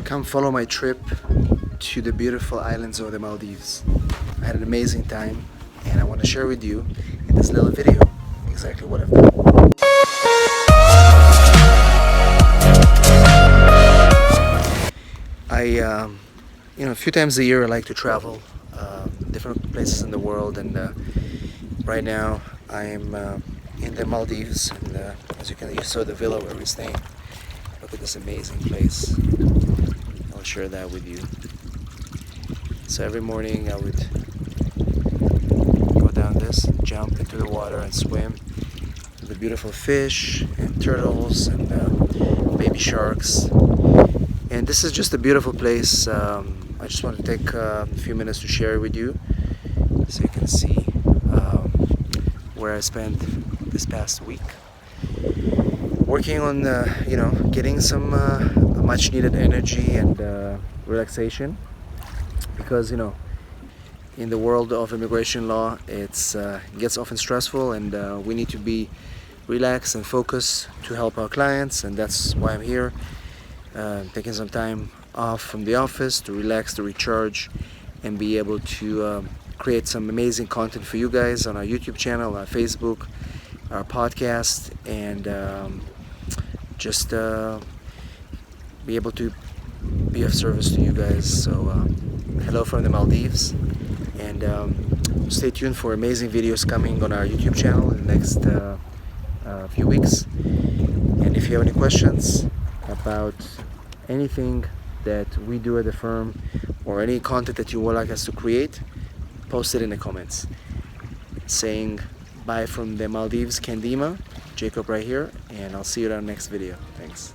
Come follow my trip to the beautiful islands of the Maldives. I had an amazing time and I want to share with you in this little video exactly what I've done. A few times a year I like to travel different places in the world, and right now I am in the Maldives, and as you saw the villa where we're staying. Look at this amazing place. I'll share that with you. So every morning I would go down this, jump into the water and swim with the beautiful fish and turtles and baby sharks. And this is just a beautiful place. I just want to take a few minutes to share it with you so you can see where I spent this past week. Working on getting some much needed energy and relaxation, because in the world of immigration law it gets often stressful, and we need to be relaxed and focused to help our clients, and that's why I'm here, taking some time off from the office to relax, to recharge, and be able to create some amazing content for you guys on our YouTube channel, our Facebook, our podcast, and just be able to be of service to you guys. So hello from the Maldives, and stay tuned for amazing videos coming on our YouTube channel in the next few weeks. And if you have any questions about anything that we do at the firm or any content that you would like us to create, post it in the comments. Saying bye from the Maldives, Kandima, Jacob right here, and I'll see you in our next video. Thanks.